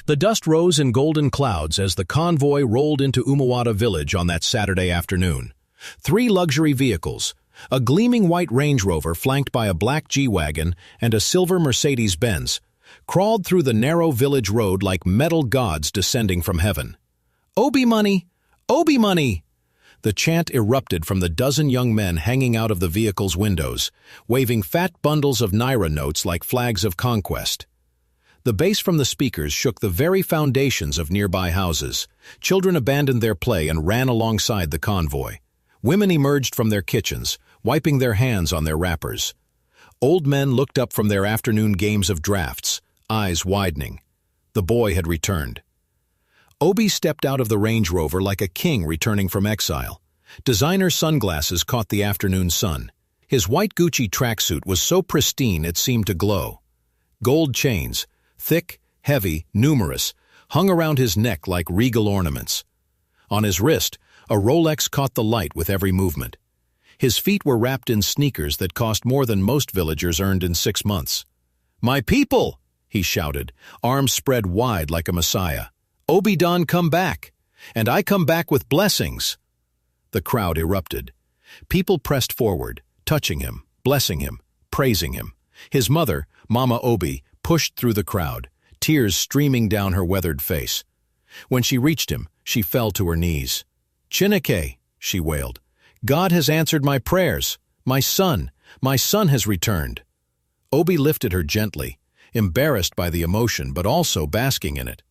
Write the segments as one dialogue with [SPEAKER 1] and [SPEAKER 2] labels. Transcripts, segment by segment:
[SPEAKER 1] The dust rose in golden clouds as the convoy rolled into Umawata village on that Saturday afternoon. 3 luxury vehicles, a gleaming white Range Rover flanked by a black G-Wagon and a silver Mercedes-Benz, crawled through the narrow village road like metal gods descending from heaven. "Obi money! Obi money!" The chant erupted from the dozen young men hanging out of the vehicle's windows, waving fat bundles of naira notes like flags of conquest. The bass from the speakers shook the very foundations of nearby houses. Children abandoned their play and ran alongside the convoy. Women emerged from their kitchens, wiping their hands on their wrappers. Old men looked up from their afternoon games of drafts, eyes widening. The boy had returned. Obi stepped out of the Range Rover like a king returning from exile. Designer sunglasses caught the afternoon sun. His white Gucci tracksuit was so pristine it seemed to glow. Gold chains, thick, heavy, numerous, hung around his neck like regal ornaments. On his wrist, a Rolex caught the light with every movement. His feet were wrapped in sneakers that cost more than most villagers earned in 6 months. "My people!" he shouted, arms spread wide like a messiah. "Obi-Don come back, and I come back with blessings." The crowd erupted. People pressed forward, touching him, blessing him, praising him. His mother, Mama Obi, pushed through the crowd, tears streaming down her weathered face. When she reached him, she fell to her knees. "Chineke," she wailed, "God has answered my prayers. My son has returned." Obi lifted her gently, embarrassed by the emotion but also basking in it.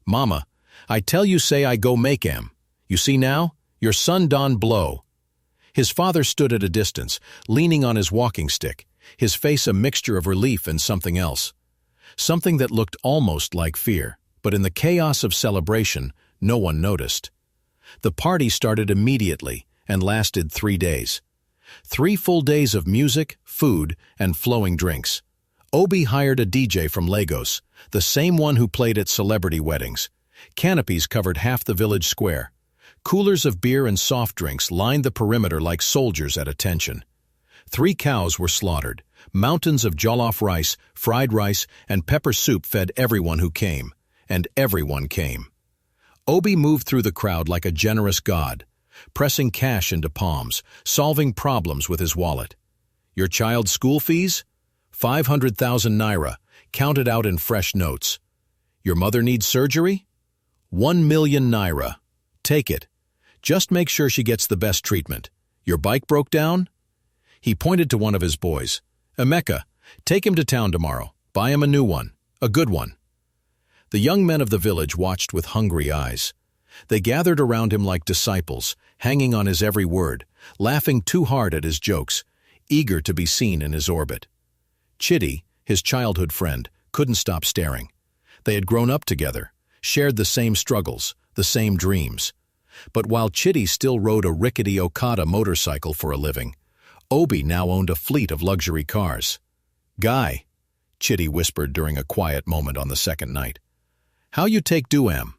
[SPEAKER 1] "Mama, I tell you say I go make am. You see now? Your son don blow." His father stood at a distance, leaning on his walking stick, his face a mixture of relief and something else. Something that looked almost like fear, but in the chaos of celebration, no one noticed. The party started immediately and lasted 3 days. 3 full days of music, food, and flowing drinks. Obi hired a DJ from Lagos, the same one who played at celebrity weddings. Canopies covered half the village square. Coolers of beer and soft drinks lined the perimeter like soldiers at attention. 3 cows were slaughtered. Mountains of jollof rice, fried rice, and pepper soup fed everyone who came, and everyone came. Obi moved through the crowd like a generous god, pressing cash into palms, solving problems with his wallet. "Your child's school fees? 500,000 naira, counted out in fresh notes. Your mother needs surgery? 1 million naira. Take it. Just make sure she gets the best treatment. Your bike broke down?" He pointed to one of his boys. "Emeka, take him to town tomorrow. Buy him a new one, a good one." The young men of the village watched with hungry eyes. They gathered around him like disciples, hanging on his every word, laughing too hard at his jokes, eager to be seen in his orbit. Chitty, his childhood friend, couldn't stop staring. They had grown up together, shared the same struggles, the same dreams. But while Chitty still rode a rickety Okada motorcycle for a living, Obi now owned a fleet of luxury cars. "Guy," Chitty whispered during a quiet moment on the second night, "how you take duam?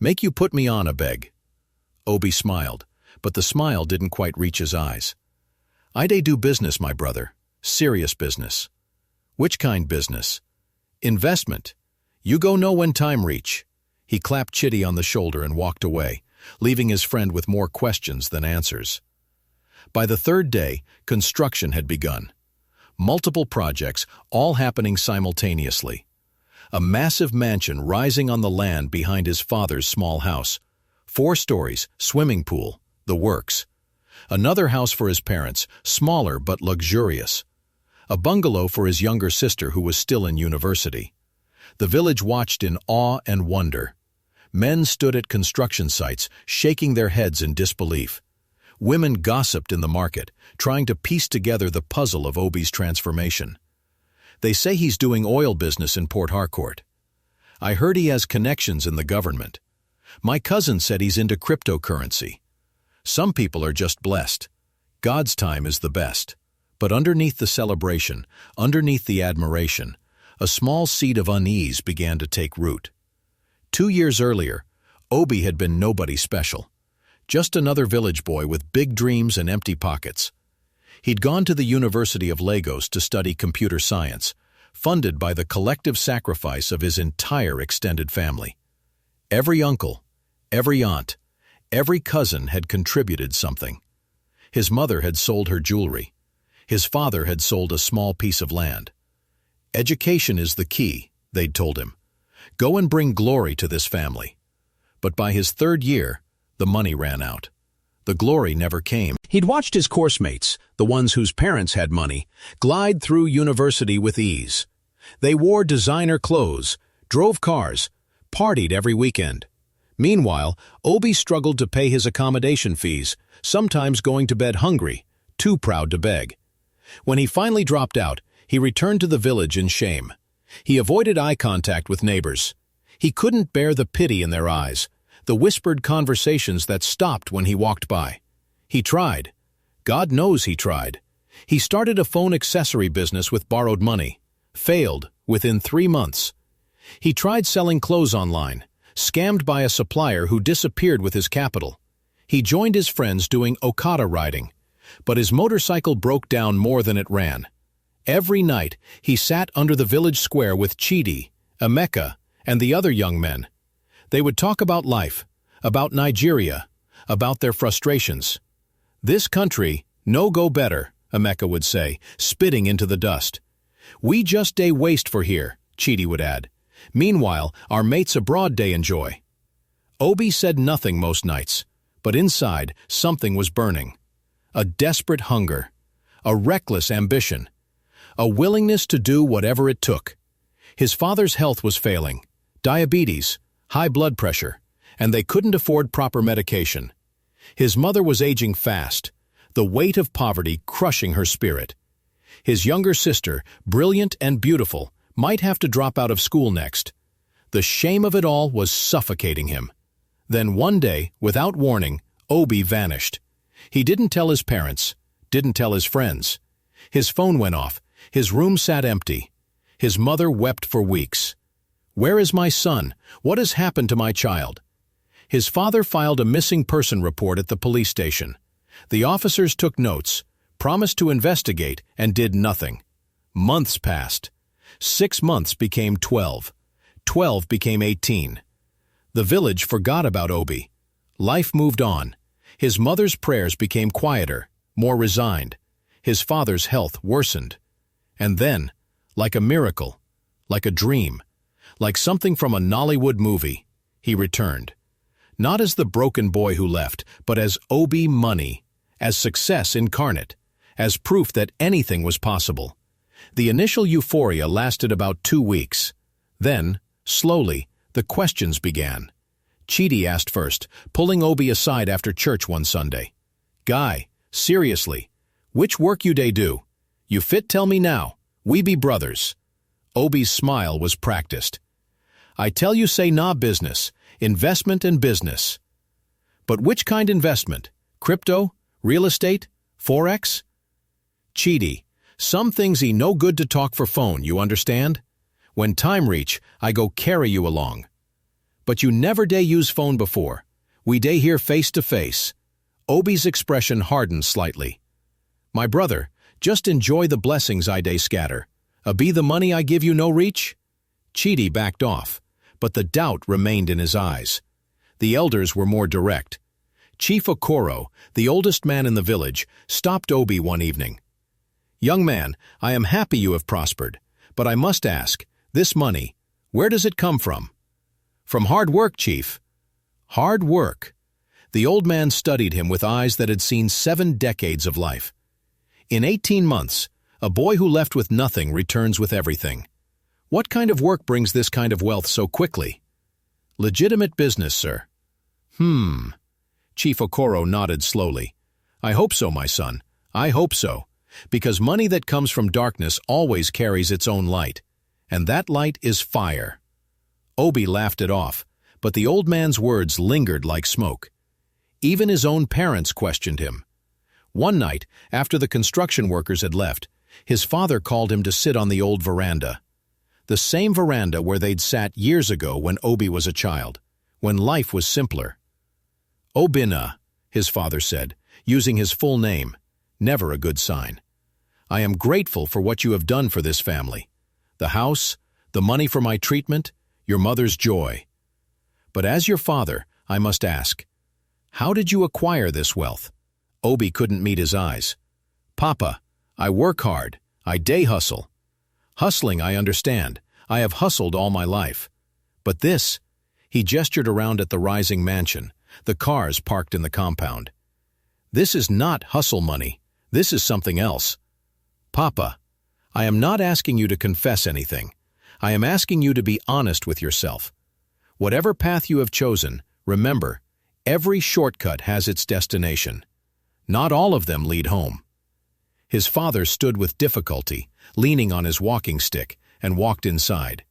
[SPEAKER 1] Make you put me on a beg." Obi smiled, but the smile didn't quite reach his eyes. "I dey do business, my brother. Serious business." "Which kind business?" "Investment. You go know when time reach." He clapped Chitty on the shoulder and walked away, leaving his friend with more questions than answers. By the 3rd day, construction had begun. Multiple projects, all happening simultaneously. A massive mansion rising on the land behind his father's small house. 4 stories, swimming pool, the works. Another house for his parents, smaller but luxurious. A bungalow for his younger sister who was still in university. The village watched in awe and wonder. Men stood at construction sites, shaking their heads in disbelief. Women gossiped in the market, trying to piece together the puzzle of Obi's transformation. "They say he's doing oil business in Port Harcourt. I heard he has connections in the government. My cousin said he's into cryptocurrency. Some people are just blessed. God's time is the best." But underneath the celebration, underneath the admiration, a small seed of unease began to take root. 2 years earlier, Obi had been nobody special. Just another village boy with big dreams and empty pockets. He'd gone to the University of Lagos to study computer science, funded by the collective sacrifice of his entire extended family. Every uncle, every aunt, every cousin had contributed something. His mother had sold her jewelry. His father had sold a small piece of land. Education is the key, they'd told him. Go and bring glory to this family. But by his 3rd year, the money ran out. The glory never came. He'd watched his course mates, the ones whose parents had money, glide through university with ease. They wore designer clothes, drove cars, partied every weekend. Meanwhile, Obi struggled to pay his accommodation fees, sometimes going to bed hungry, too proud to beg. When he finally dropped out, he returned to the village in shame. He avoided eye contact with neighbors. He couldn't bear the pity in their eyes, the whispered conversations that stopped when he walked by. He tried. God knows he tried. He started a phone accessory business with borrowed money. Failed within 3 months. He tried selling clothes online, scammed by a supplier who disappeared with his capital. He joined his friends doing Okada riding, but his motorcycle broke down more than it ran. Every night, he sat under the village square with Chidi, Emeka, and the other young men. They would talk about life, about Nigeria, about their frustrations. "This country, no go better," Emeka would say, spitting into the dust. "We just day waste for here," Chidi would add. "Meanwhile, our mates abroad day enjoy." Obi said nothing most nights, but inside, something was burning. A desperate hunger, a reckless ambition, a willingness to do whatever it took. His father's health was failing, diabetes, high blood pressure, and they couldn't afford proper medication. His mother was aging fast, the weight of poverty crushing her spirit. His younger sister, brilliant and beautiful, might have to drop out of school next. The shame of it all was suffocating him. Then one day, without warning, Obi vanished. He didn't tell his parents, didn't tell his friends. His phone went off, his room sat empty. His mother wept for weeks. "Where is my son? What has happened to my child?" His father filed a missing person report at the police station. The officers took notes, promised to investigate, and did nothing. Months passed. 6 months became 12. 12 became 18. The village forgot about Obi. Life moved on. His mother's prayers became quieter, more resigned. His father's health worsened. And then, like a miracle, like a dream, like something from a Nollywood movie, he returned. Not as the broken boy who left, but as Obi Money, as success incarnate, as proof that anything was possible. The initial euphoria lasted about 2 weeks. Then, slowly, the questions began. Chidi asked first, pulling Obi aside after church one Sunday. "Guy, seriously, which work you dey do? You fit tell me now. We be brothers." Obi's smile was practiced. "I tell you say nah business, investment and business." "But which kind investment? Crypto? Real estate? Forex?" "Chidi, some things he no good to talk for phone, you understand? When time reach, I go carry you along." "But you never day use phone before. We day here face to face." Obi's expression hardened slightly. "My brother, just enjoy the blessings I day scatter. Be the money I give you no reach?" Chidi backed off, but the doubt remained in his eyes. The elders were more direct. Chief Okoro, the oldest man in the village, stopped Obi one evening. "Young man, I am happy you have prospered, but I must ask, this money, where does it come from?" "From hard work, Chief." "Hard work." The old man studied him with eyes that had seen 7 decades of life. "In 18 months, a boy who left with nothing returns with everything. What kind of work brings this kind of wealth so quickly?" "Legitimate business, sir." Chief Okoro nodded slowly. "I hope so, my son. I hope so. Because money that comes from darkness always carries its own light. And that light is fire." Obi laughed it off, but the old man's words lingered like smoke. Even his own parents questioned him. One night, after the construction workers had left, his father called him to sit on the old veranda. The same veranda where they'd sat years ago when Obi was a child, when life was simpler. "Obina," his father said, using his full name, never a good sign. "I am grateful for what you have done for this family. The house, the money for my treatment, your mother's joy. But as your father, I must ask, how did you acquire this wealth? Obi couldn't meet his eyes. Papa, I work hard. I day hustle. Hustling, I understand. I have hustled all my life. But this, he gestured around at the rising mansion, the cars parked in the compound. This is not hustle money. This is something else. Papa, I am not asking you to confess anything. I am asking you to be honest with yourself. Whatever path you have chosen, remember, every shortcut has its destination. Not all of them lead home. His father stood with difficulty, leaning on his walking stick, and walked inside.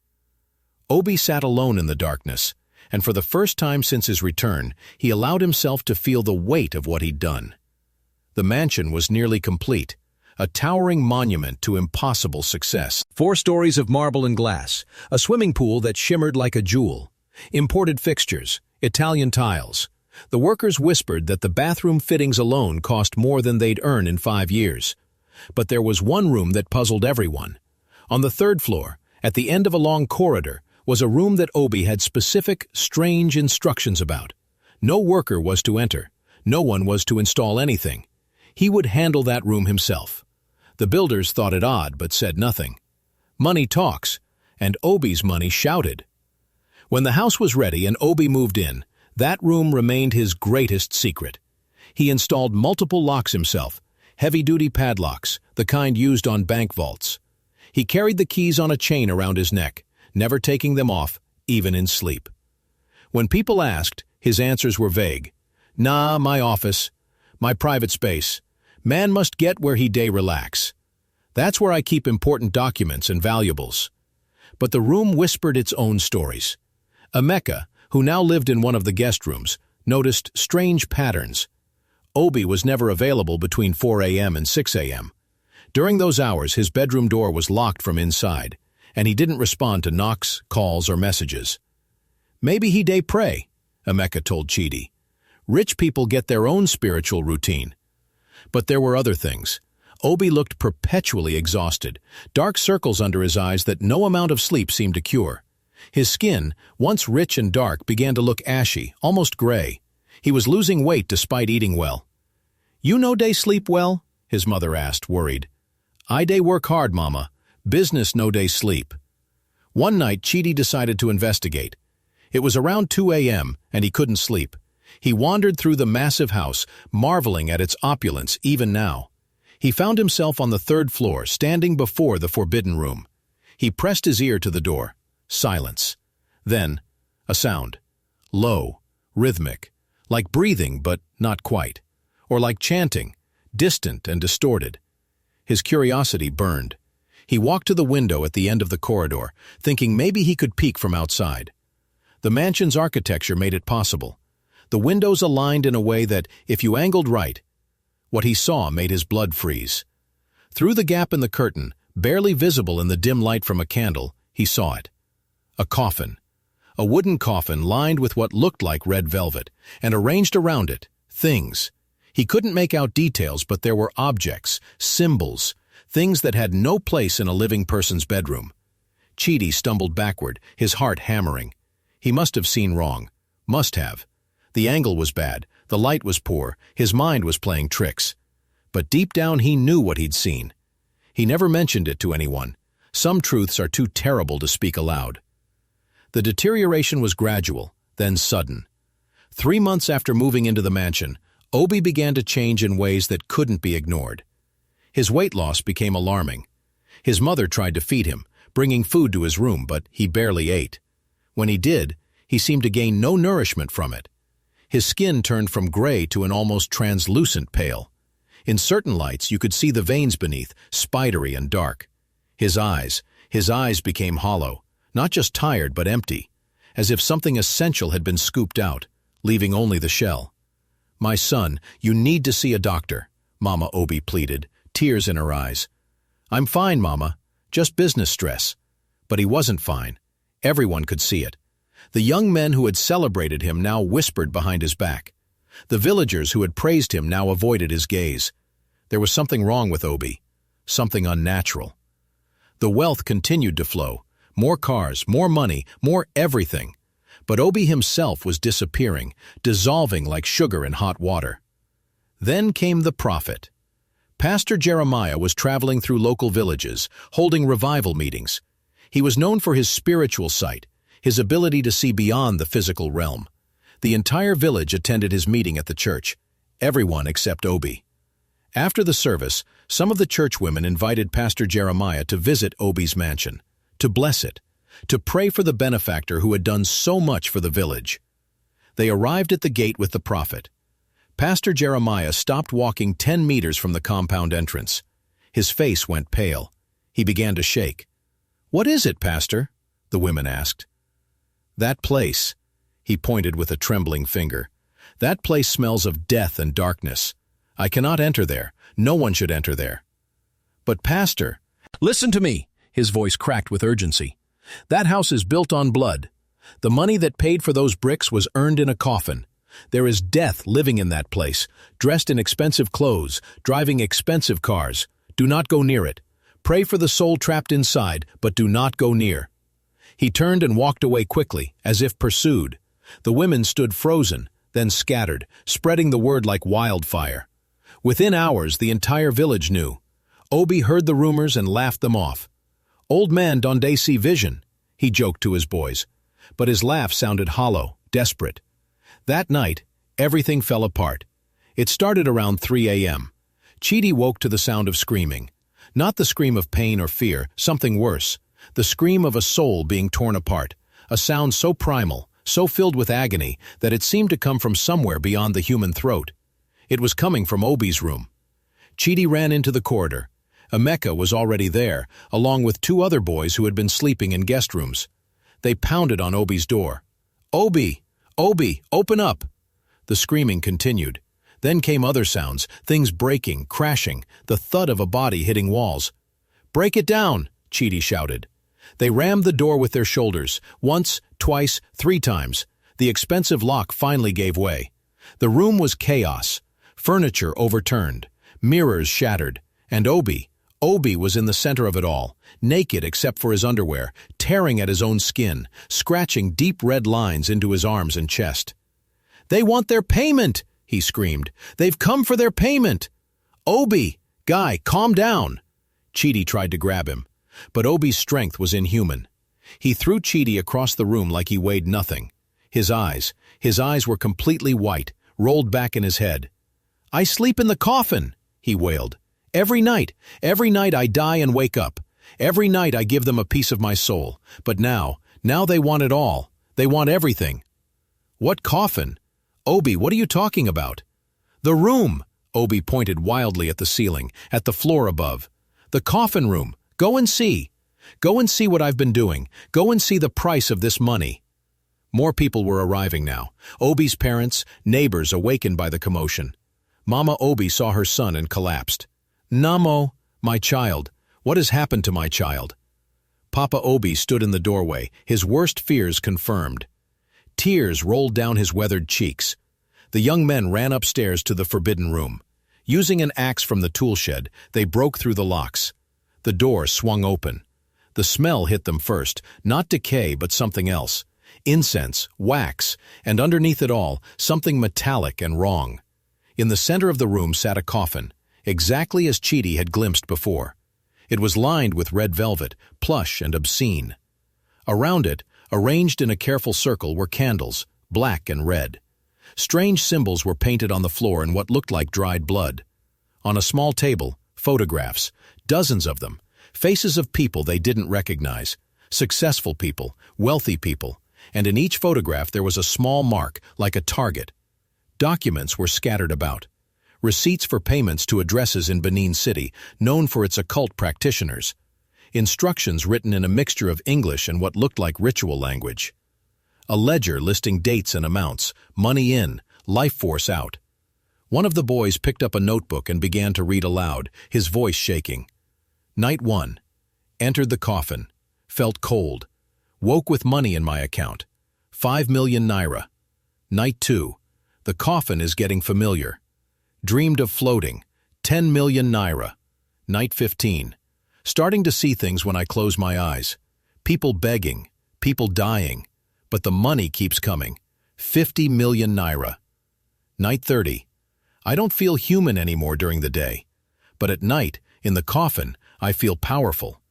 [SPEAKER 1] Obi sat alone in the darkness, and for the first time since his return, he allowed himself to feel the weight of what he'd done. The mansion was nearly complete, a towering monument to impossible success. 4 stories of marble and glass, a swimming pool that shimmered like a jewel, imported fixtures, Italian tiles. The workers whispered that the bathroom fittings alone cost more than they'd earn in 5 years. But there was one room that puzzled everyone. On the 3rd floor, at the end of a long corridor, was a room that Obi had specific, strange instructions about. No worker was to enter. No one was to install anything. He would handle that room himself. The builders thought it odd but said nothing. Money talks, and Obi's money shouted. When the house was ready and Obi moved in, that room remained his greatest secret. He installed multiple locks himself, heavy-duty padlocks, the kind used on bank vaults. He carried the keys on a chain around his neck, never taking them off, even in sleep. When people asked, his answers were vague. Nah, my office, my private space. Man must get where he day relax. That's where I keep important documents and valuables. But the room whispered its own stories. Emeka, who now lived in one of the guest rooms, noticed strange patterns. Obi was never available between 4 a.m. and 6 a.m. During those hours, his bedroom door was locked from inside, and he didn't respond to knocks, calls, or messages. Maybe he day pray, Emeka told Chidi. Rich people get their own spiritual routine. But there were other things. Obi looked perpetually exhausted, dark circles under his eyes that no amount of sleep seemed to cure. His skin, once rich and dark, began to look ashy, almost gray. He was losing weight despite eating well. You no day sleep well? His mother asked, worried. I day work hard, Mama. Business no day sleep. One night, Chidi decided to investigate. It was around 2 a.m., and he couldn't sleep. He wandered through the massive house, marveling at its opulence even now. He found himself on the 3rd floor, standing before the forbidden room. He pressed his ear to the door. Silence. Then, a sound. Low, rhythmic, like breathing but not quite, or like chanting, distant and distorted. His curiosity burned. He walked to the window at the end of the corridor, thinking maybe he could peek from outside. The mansion's architecture made it possible. The windows aligned in a way that, if you angled right, what he saw made his blood freeze. Through the gap in the curtain, barely visible in the dim light from a candle, he saw it. A coffin. A wooden coffin lined with what looked like red velvet, and arranged around it, things. He couldn't make out details, but there were objects, symbols, things that had no place in a living person's bedroom. Chidi stumbled backward, his heart hammering. He must have seen wrong. Must have. The angle was bad, the light was poor, his mind was playing tricks. But deep down he knew what he'd seen. He never mentioned it to anyone. Some truths are too terrible to speak aloud. The deterioration was gradual, then sudden. 3 months after moving into the mansion, Obi began to change in ways that couldn't be ignored. His weight loss became alarming. His mother tried to feed him, bringing food to his room, but he barely ate. When he did, he seemed to gain no nourishment from it. His skin turned from gray to an almost translucent pale. In certain lights, you could see the veins beneath, spidery and dark. His eyes became hollow, not just tired but empty, as if something essential had been scooped out, leaving only the shell. My son, you need to see a doctor, Mama Obi pleaded, tears in her eyes. I'm fine, Mama, just business stress. But he wasn't fine. Everyone could see it. The young men who had celebrated him now whispered behind his back. The villagers who had praised him now avoided his gaze. There was something wrong with Obi, something unnatural. The wealth continued to flow, more cars, more money, more everything. But Obi himself was disappearing, dissolving like sugar in hot water. Then came the prophet. Pastor Jeremiah was traveling through local villages, holding revival meetings. He was known for his spiritual sight, his ability to see beyond the physical realm. The entire village attended his meeting at the church, everyone except Obi. After the service, some of the churchwomen invited Pastor Jeremiah to visit Obi's mansion, to bless it, to pray for the benefactor who had done so much for the village. They arrived at the gate with the prophet. Pastor Jeremiah stopped walking 10 meters from the compound entrance. His face went pale. He began to shake. "What is it, Pastor?" the women asked. "That place," he pointed with a trembling finger. "That place smells of death and darkness. I cannot enter there. No one should enter there." "But Pastor—" "Listen to me," his voice cracked with urgency. "That house is built on blood. The money that paid for those bricks was earned in a coffin. There is death living in that place, dressed in expensive clothes, driving expensive cars. Do not go near it. Pray for the soul trapped inside, but do not go near." He turned and walked away quickly, as if pursued. The women stood frozen, then scattered, spreading the word like wildfire. Within hours, the entire village knew. Obi heard the rumors and laughed them off. "Old man donde see vision," he joked to his boys. But his laugh sounded hollow, desperate. That night, everything fell apart. It started around 3 a.m. Chidi woke to the sound of screaming. Not the scream of pain or fear, something worse. The scream of a soul being torn apart. A sound so primal, so filled with agony, that it seemed to come from somewhere beyond the human throat. It was coming from Obi's room. Chidi ran into the corridor. Emeka was already there, along with 2 other boys who had been sleeping in guest rooms. They pounded on Obi's door. "Obi! Obi! Open up!" The screaming continued. Then came other sounds, things breaking, crashing, the thud of a body hitting walls. "Break it down!" Chidi shouted. They rammed the door with their shoulders, once, twice, 3 times. The expensive lock finally gave way. The room was chaos. Furniture overturned, mirrors shattered, and Obi was in the center of it all, naked except for his underwear, tearing at his own skin, scratching deep red lines into his arms and chest. "They want their payment!" he screamed. "They've come for their payment!" "Obi! Guy, calm down!" Chidi tried to grab him, but Obi's strength was inhuman. He threw Chidi across the room like he weighed nothing. His eyes were completely white, rolled back in his head. "I sleep in the coffin," he wailed. Every night I die and wake up. Every night I give them a piece of my soul. But now they want it all. They want everything." "What coffin? Obi, what are you talking about?" "The room!" Obi pointed wildly at the ceiling, at the floor above. "The coffin room. Go and see. Go and see what I've been doing. Go and see the price of this money." More people were arriving now. Obi's parents, neighbors awakened by the commotion. Mama Obi saw her son and collapsed. "Namo, my child. What has happened to my child?" Papa Obi stood in the doorway, his worst fears confirmed. Tears rolled down his weathered cheeks. The young men ran upstairs to the forbidden room. Using an axe from the tool shed, they broke through the locks. The door swung open. The smell hit them first, not decay but something else. Incense, wax, and underneath it all, something metallic and wrong. In the center of the room sat a coffin, exactly as Chidi had glimpsed before. It was lined with red velvet, plush and obscene. Around it, arranged in a careful circle, were candles, black and red. Strange symbols were painted on the floor in what looked like dried blood. On a small table, photographs, dozens of them, faces of people they didn't recognize, successful people, wealthy people, and in each photograph there was a small mark, like a target. Documents were scattered about. Receipts for payments to addresses in Benin City, known for its occult practitioners. Instructions written in a mixture of English and what looked like ritual language. A ledger listing dates and amounts, money in, life force out. One of the boys picked up a notebook and began to read aloud, his voice shaking. Night 1. Entered the coffin. Felt cold. Woke with money in my account. 5 million naira. Night 2. The coffin is getting familiar. Dreamed of floating. 10 million naira. Night 15. Starting to see things when I close my eyes. People begging. People dying. But the money keeps coming. 50 million naira. Night 30. I don't feel human anymore during the day. But at night, in the coffin, I feel powerful.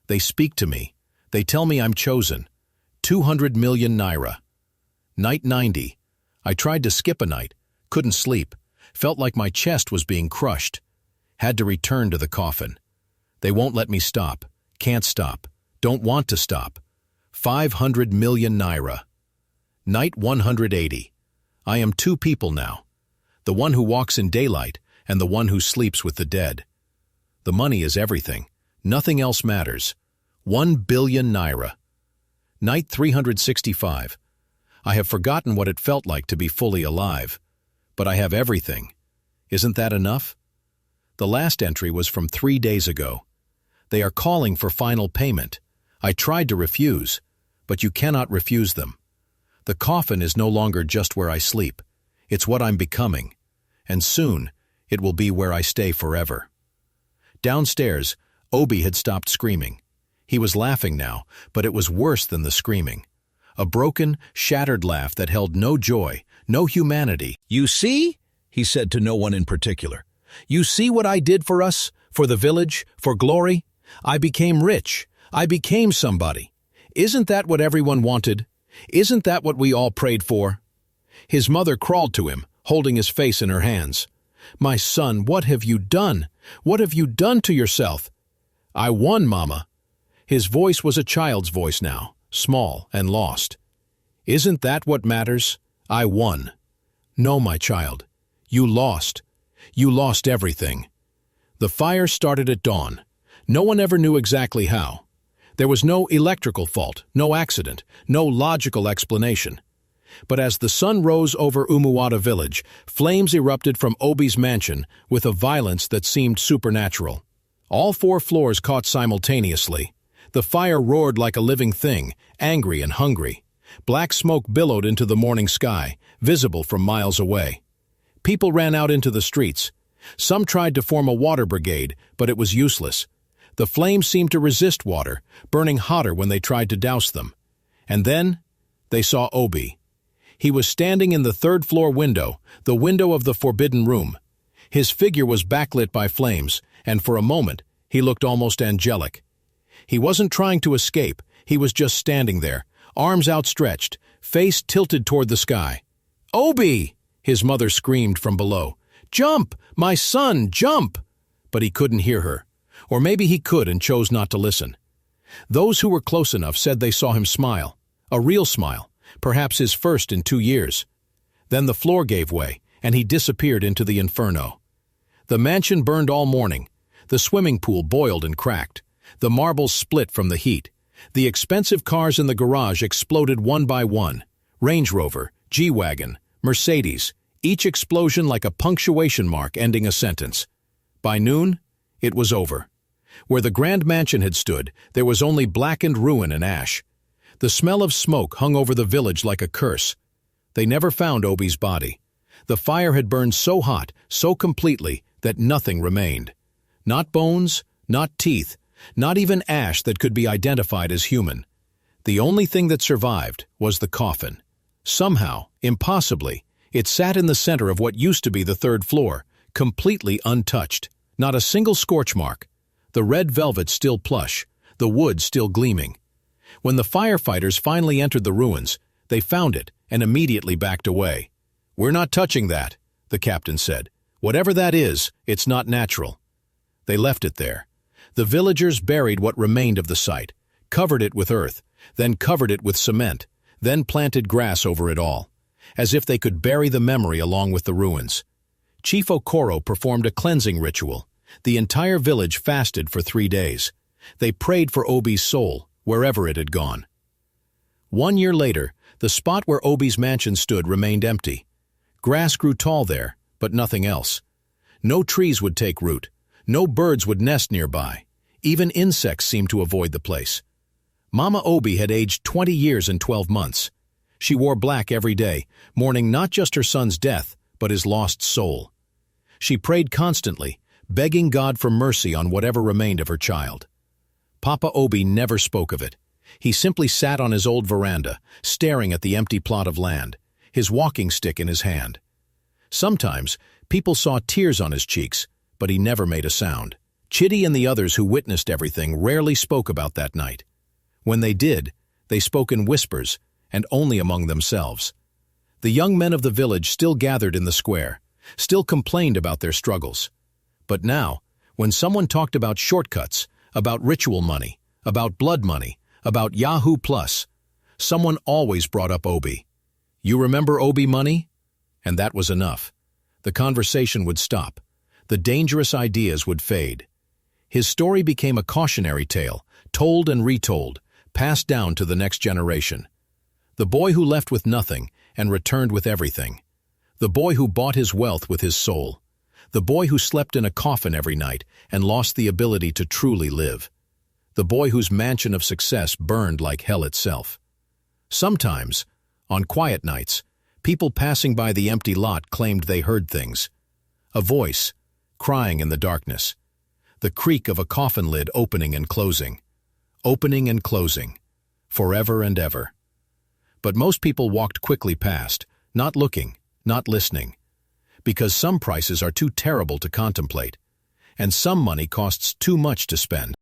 [SPEAKER 1] They speak to me. They tell me I'm chosen. 200 million naira. Night 90. I tried to skip a night. Couldn't sleep. Felt like my chest was being crushed. Had to return to the coffin. They won't let me stop. Can't stop. Don't want to stop. 500 million naira. Night 180. I am two people now. The one who walks in daylight and the one who sleeps with the dead. The money is everything. Nothing else matters. 1 billion naira. Night 365. I have forgotten what it felt like to be fully alive. But I have everything. Isn't that enough? The last entry was from 3 days ago. They are calling for final payment. I tried to refuse, but you cannot refuse them. The coffin is no longer just where I sleep. It's what I'm becoming. And soon, it will be where I stay forever. Downstairs, Obi had stopped screaming. He was laughing now, but it was worse than the screaming. A broken, shattered laugh that held no joy, no humanity. "You see?" he said to no one in particular. "You see what I did for us, for the village, for glory? I became rich. I became somebody. Isn't that what everyone wanted? Isn't that what we all prayed for?" His mother crawled to him, holding his face in her hands. "My son, what have you done? What have you done to yourself?" "I won, Mama." His voice was a child's voice now, small and lost. "Isn't that what matters? I won." "No, my child. You lost. You lost everything." The fire started at dawn. No one ever knew exactly how. There was no electrical fault, no accident, no logical explanation. But as the sun rose over Umuwata village, flames erupted from Obi's mansion with a violence that seemed supernatural. All 4 floors caught simultaneously. The fire roared like a living thing, angry and hungry. Black smoke billowed into the morning sky, visible from miles away. People ran out into the streets. Some tried to form a water brigade, but it was useless. The flames seemed to resist water, burning hotter when they tried to douse them. And then they saw Obi. He was standing in the 3rd-floor window, the window of the forbidden room. His figure was backlit by flames, and for a moment he looked almost angelic. He wasn't trying to escape, he was just standing there, arms outstretched, face tilted toward the sky. "Obi!" his mother screamed from below. "Jump! My son, jump!" But he couldn't hear her. Or maybe he could and chose not to listen. Those who were close enough said they saw him smile, a real smile, perhaps his first in 2 years. Then the floor gave way, and he disappeared into the inferno. The mansion burned all morning. The swimming pool boiled and cracked. The marbles split from the heat. The expensive cars in the garage exploded one by one. Range Rover, G-Wagon, Mercedes, each explosion like a punctuation mark ending a sentence. By noon, it was over. Where the grand mansion had stood, there was only blackened ruin and ash. The smell of smoke hung over the village like a curse. They never found Obi's body. The fire had burned so hot, so completely, that nothing remained. Not bones, not teeth, not even ash that could be identified as human. The only thing that survived was the coffin. Somehow, impossibly, it sat in the center of what used to be the 3rd floor, completely untouched. Not a single scorch mark. The red velvet still plush, the wood still gleaming. When the firefighters finally entered the ruins, they found it and immediately backed away. "We're not touching that," the captain said. "Whatever that is, it's not natural." They left it there. The villagers buried what remained of the site, covered it with earth, then covered it with cement, then planted grass over it all, as if they could bury the memory along with the ruins. Chief Okoro performed a cleansing ritual. The entire village fasted for 3 days. They prayed for Obi's soul, wherever it had gone. 1 year later, the spot where Obi's mansion stood remained empty. Grass grew tall there, but nothing else. No trees would take root. No birds would nest nearby. Even insects seemed to avoid the place. Mama Obi had aged 20 years and 12 months. She wore black every day, mourning not just her son's death, but his lost soul. She prayed constantly, begging God for mercy on whatever remained of her child. Papa Obi never spoke of it. He simply sat on his old veranda, staring at the empty plot of land, his walking stick in his hand. Sometimes, people saw tears on his cheeks, but he never made a sound. Chitty and the others who witnessed everything rarely spoke about that night. When they did, they spoke in whispers, and only among themselves. The young men of the village still gathered in the square, still complained about their struggles. But now, when someone talked about shortcuts, about ritual money, about blood money, about Yahoo Plus, someone always brought up Obi. You remember Obi money? And that was enough. The conversation would stop. The dangerous ideas would fade. His story became a cautionary tale, told and retold, passed down to the next generation. The boy who left with nothing and returned with everything. The boy who bought his wealth with his soul. The boy who slept in a coffin every night and lost the ability to truly live. The boy whose mansion of success burned like hell itself. Sometimes, on quiet nights, people passing by the empty lot claimed they heard things. A voice, crying in the darkness. The creak of a coffin lid opening and closing. Opening and closing. Forever and ever. But most people walked quickly past, not looking, not listening. Because some prices are too terrible to contemplate, and some money costs too much to spend.